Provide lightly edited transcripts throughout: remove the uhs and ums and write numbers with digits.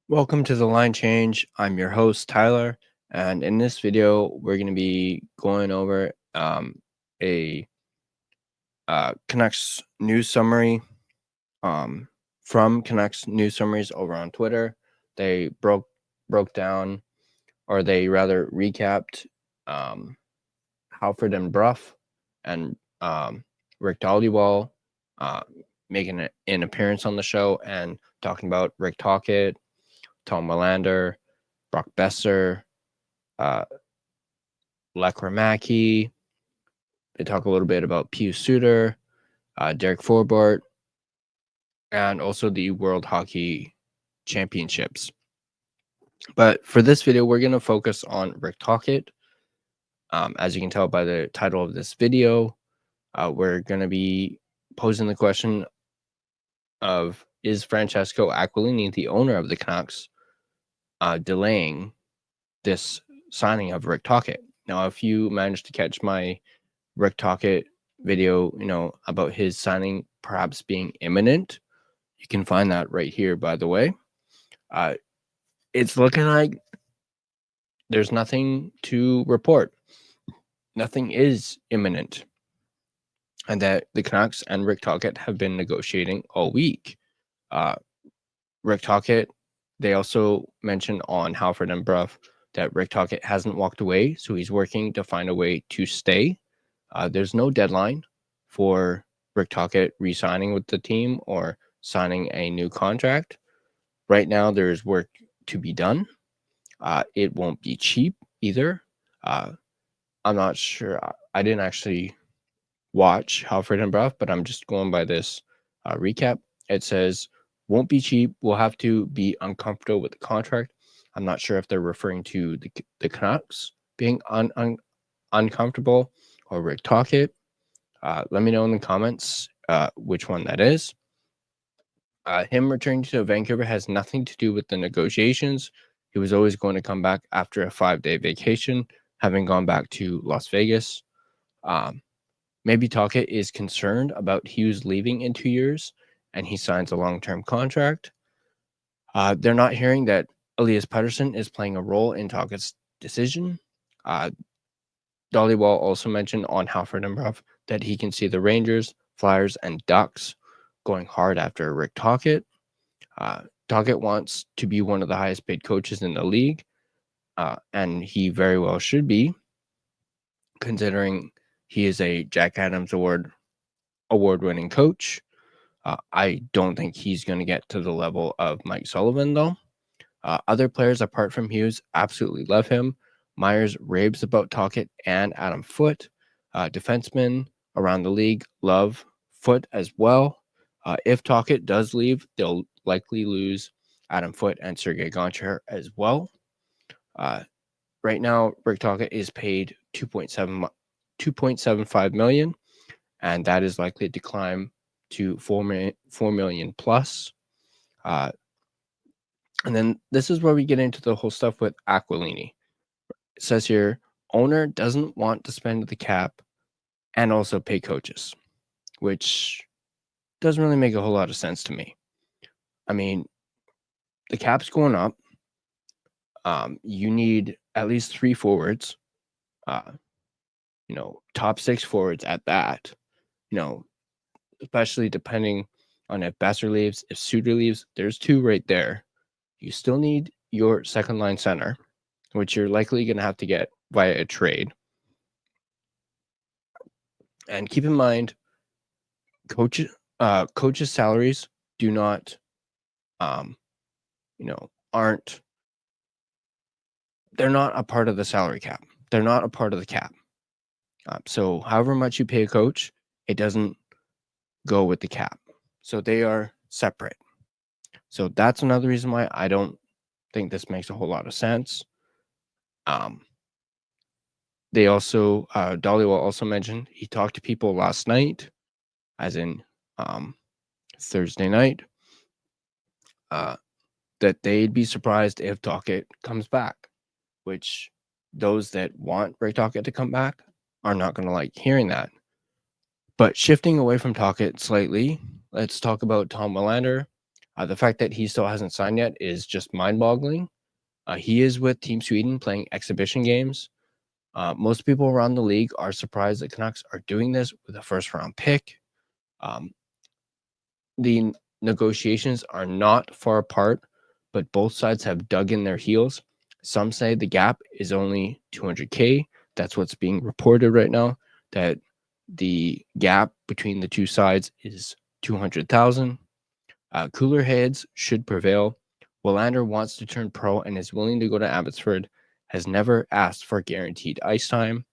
Welcome to the Line Change. I'm your host, Tyler, and in this video, we're going to be going over a Canucks news summary from Canucks news summaries over on Twitter. They broke down, or they rather recapped Halford and Brough and Rick Dhaliwal making an appearance on the show and talking about Rick Tocchet, Tom Willander, Brock Besser, Lekramaki. They talk a little bit about Pius Suter, Derek Forbort, and also the World Hockey Championships. But for this video, we're going to focus on Rick Tocchet. As you can tell by the title of this video, we're going to be posing the question of, is Francesco Aquilini, the owner of the Canucks, delaying this signing of Rick Tocchet? Now, if you managed to catch my Rick Tocchet video, about his signing perhaps being imminent, you can find that right here, by the way. It's looking like there's nothing to report. Nothing is imminent. And that the Canucks and Rick Tocchet have been negotiating all week. Rick Tocchet, they also mentioned on Halford and Brough that Rick Tocchet hasn't walked away, so he's working to find a way to stay. There's no deadline for Rick Tocchet re-signing with the team or signing a new contract. Right now, there's work to be done. It won't be cheap either. I'm not sure. I didn't actually watch Halford and Brough, but I'm just going by this recap. It says, won't be cheap. We'll have to be uncomfortable with the contract. I'm not sure if they're referring to the Canucks being uncomfortable or Rick Tocchet. Let me know in the comments which one that is. Him returning to Vancouver has nothing to do with the negotiations. He was always going to come back after a 5-day vacation, having gone back to Las Vegas. Maybe Tocchet is concerned about Hughes leaving in 2 years, and he signs a long-term contract. They're not hearing that Elias Pettersson is playing a role in Tocchet's decision. Dhaliwal also mentioned on Halford and Brough that he can see the Rangers, Flyers, and Ducks going hard after Rick Tocchet. Tocchet wants to be one of the highest paid coaches in the league, and he very well should be, considering he is a Jack Adams award-winning coach. I don't think he's going to get to the level of Mike Sullivan, though. Other players apart from Hughes absolutely love him. Myers raves about Tocchet and Adam Foote. Defensemen around the league love Foote as well. If Tocchet does leave, they'll likely lose Adam Foote and Sergei Gonchar as well. Right now, Rick Tocchet is paid $2.75 million, and that is likely to climb to $4 million plus. And then this is where we get into the whole stuff with Aquilini. It says here, owner doesn't want to spend the cap and also pay coaches, which doesn't really make a whole lot of sense to me. I mean, the cap's going up. You need at least 3 forwards, top 6 forwards at that, especially depending on if Besser leaves, if Suter leaves, there's 2 right there. You still need your second line center, which you're likely going to have to get via a trade. And keep in mind, coaches' salaries do not, they're not a part of the salary cap. They're not a part of the cap. So however much you pay a coach, it doesn't go with the cap. So they are separate. So that's another reason why I don't think this makes a whole lot of sense. They also, Dhaliwal also mentioned he talked to people last night, as in Thursday night, that they'd be surprised if Tocchet comes back, which those that want Rick Tocchet to come back are not going to like hearing that. But shifting away from Tocchet slightly, let's talk about Tom Willander. The fact that he still hasn't signed yet is just mind-boggling. He is with Team Sweden playing exhibition games. Most people around the league are surprised the Canucks are doing this with a first-round pick. The negotiations are not far apart, but both sides have dug in their heels. Some say the gap is only $200K. That's what's being reported right now, that the gap between the two sides is $200,000. Cooler heads should prevail. Willander wants to turn pro and is willing to go to Abbotsford, has never asked for guaranteed ice time.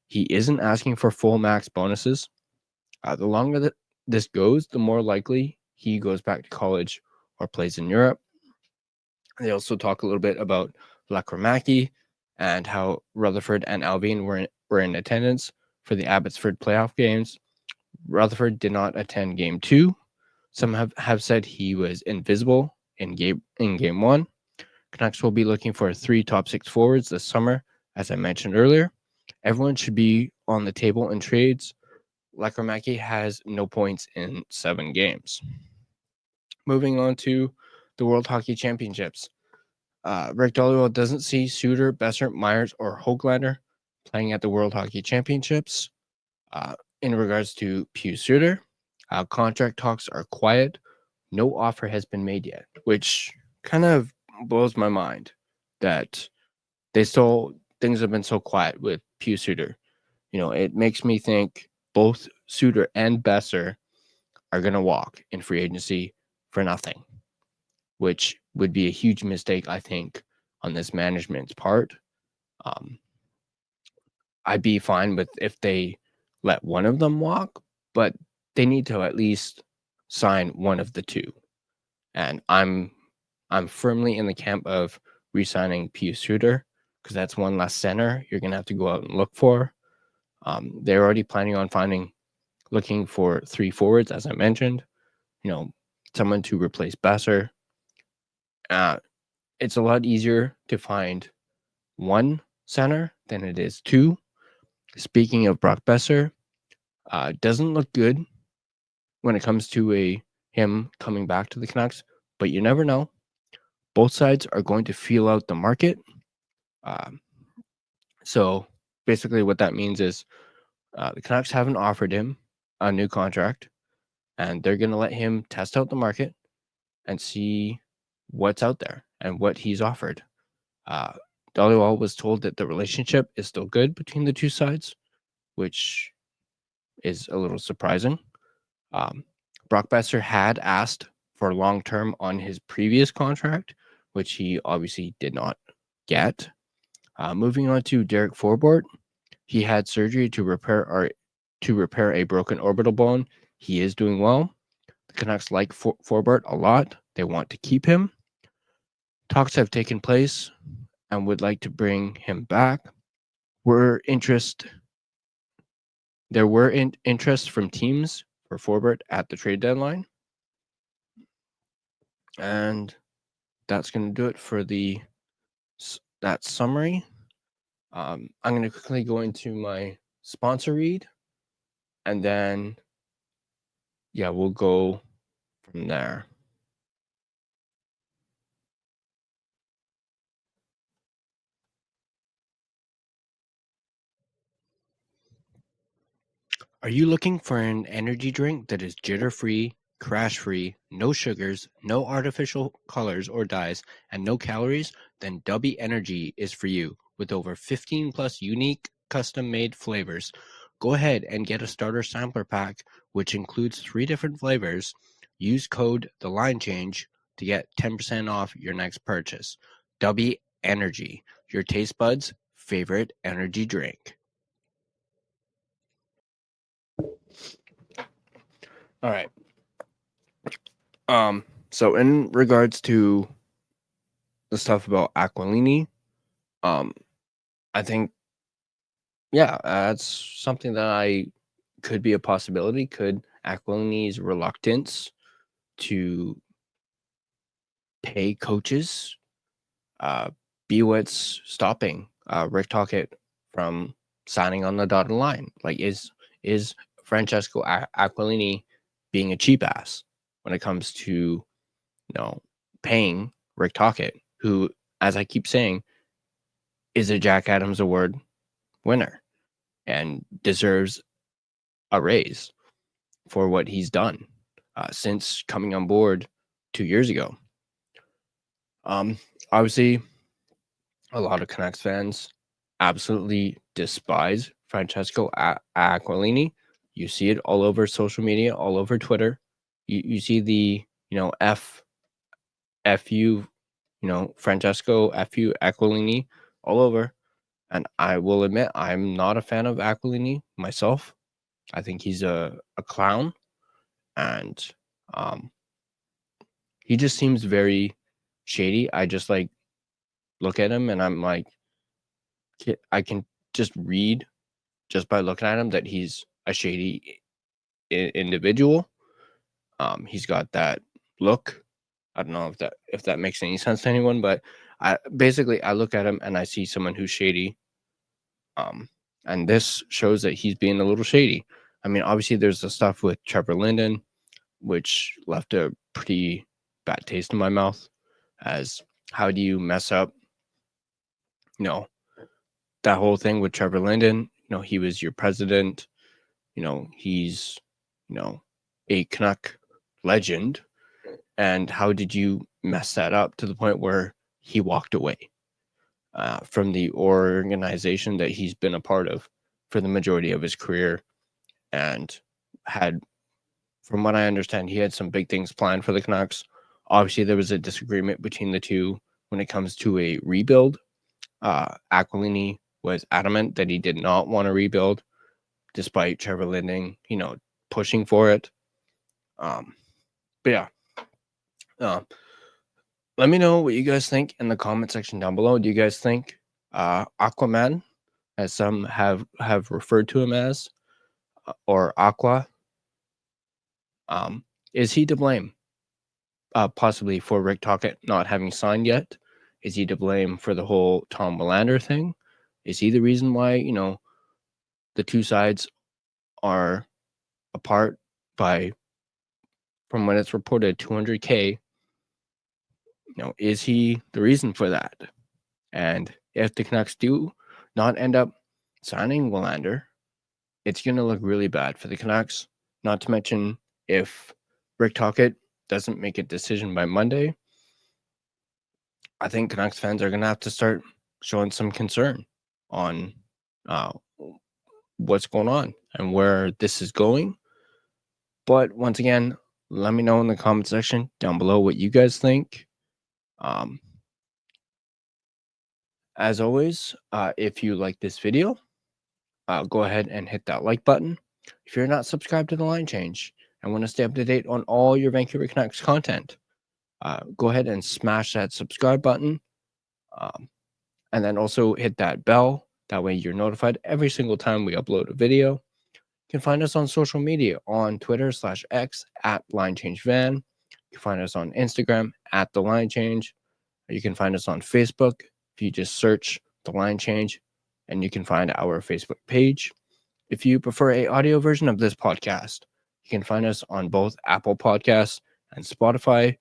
He isn't asking for full max bonuses. The longer that this goes, the more likely he goes back to college or plays in Europe. They also talk a little bit about Lakromaki and how Rutherford and Albion were in attendance for the Abbotsford playoff games. Rutherford did not attend game 2. Some have said he was invisible in game 1. Canucks will be looking for 3 top 6 forwards this summer, as I mentioned earlier. Everyone should be on the table in trades. Lakromaki has no points in 7 games. Moving on to the World Hockey Championships. Rick Dhaliwal doesn't see Suter, Besser, Myers, or Höglander playing at the World Hockey Championships. In regards to Pius Suter, contract talks are quiet. No offer has been made yet, which kind of blows my mind that things have been so quiet with Pius Suter. It makes me think both Suter and Besser are going to walk in free agency for nothing, which would be a huge mistake, I think, on this management's part. I'd be fine with if they let one of them walk, but they need to at least sign one of the two. And I'm firmly in the camp of re-signing Pius Suter, because that's one less center you're going to have to go out and look for. They're already planning on looking for 3 forwards, as I mentioned. Someone to replace Besser. It's a lot easier to find one center than it is 2. Speaking of Brock Besser, doesn't look good when it comes to him coming back to the Canucks, but you never know. Both sides are going to feel out the market. So basically what that means is the Canucks haven't offered him a new contract, and they're going to let him test out the market and see what's out there and what he's offered. Dhaliwal was told that the relationship is still good between the two sides, which is a little surprising. Brock Besser had asked for long-term on his previous contract, which he obviously did not get. Moving on to Derek Forbort, he had surgery to repair a broken orbital bone. He is doing well. The Canucks like Forbort a lot. They want to keep him. Talks have taken place and would like to bring him back. There were interest from teams for Forbort at the trade deadline. And that's going to do it for that summary. I'm going to quickly go into my sponsor read, and then, we'll go from there. Are you looking for an energy drink that is jitter-free, crash-free, no sugars, no artificial colors or dyes, and no calories? Then Dubby Energy is for you. With over 15 plus unique custom-made flavors, go ahead and get a starter sampler pack, which includes 3 different flavors. Use code TheLineChange to get 10% off your next purchase. Dubby Energy, your taste buds' favorite energy drink. All right. So in regards to the stuff about Aquilini, I think, that's something that could be a possibility. Could Aquilini's reluctance to pay coaches be what's stopping Rick Tocchet from signing on the dotted line? Like, is Francesco Aquilini being a cheap ass when it comes to paying Rick Tocchet, who, as I keep saying, is a Jack Adams Award winner and deserves a raise for what he's done since coming on board 2 years ago. Obviously, a lot of Canucks fans absolutely despise Francesco Aquilini. You see it all over social media, all over Twitter. You see the, FU, Francesco FU Aquilini all over. And I will admit, I'm not a fan of Aquilini myself. I think he's a clown. And he just seems very shady. I just look at him and I'm like, I can just read just by looking at him that he's a shady individual. He's got that look. I don't know if that makes any sense to anyone, but I look at him and I see someone who's shady. And this shows that he's being a little shady. I mean, obviously there's the stuff with Trevor Linden, which left a pretty bad taste in my mouth. As how do you mess up, that whole thing with Trevor Linden? He was your president. He's, a Canuck legend. And how did you mess that up to the point where he walked away from the organization that he's been a part of for the majority of his career, and had, from what I understand, he had some big things planned for the Canucks. Obviously, there was a disagreement between the two when it comes to a rebuild. Aquilini was adamant that he did not want to rebuild, despite Trevor Linden, pushing for it. But yeah. Let me know what you guys think in the comment section down below. Do you guys think Aquaman, as some have referred to him as, or Aqua, is he to blame? Possibly for Rick Tocchet not having signed yet? Is he to blame for the whole Tom Willander thing? Is he the reason why, the two sides are apart by, from when it's reported, $200K? Is he the reason for that? And if the Canucks do not end up signing Willander, it's going to look really bad for the Canucks. Not to mention, if Rick Tocchet doesn't make a decision by Monday, I think Canucks fans are going to have to start showing some concern on what's going on and where this is going. But once again, let me know in the comment section down below what you guys think. As always, if you like this video, go ahead and hit that like button. If you're not subscribed to The Line Change and want to stay up to date on all your Vancouver Canucks content, go ahead and smash that subscribe button. And then also hit that bell. That way you're notified every single time we upload a video. You can find us on social media on Twitter/X @LineChangeVan. You can find us on Instagram @TheLineChange. You can find us on Facebook if you just search The Line Change, and you can find our Facebook page. If you prefer an audio version of this podcast, you can find us on both Apple Podcasts and Spotify.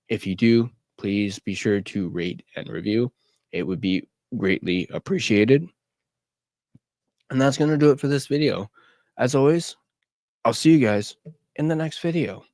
If you do, please be sure to rate and review. It would be greatly appreciated. And that's going to do it for this video. As always, I'll see you guys in the next video.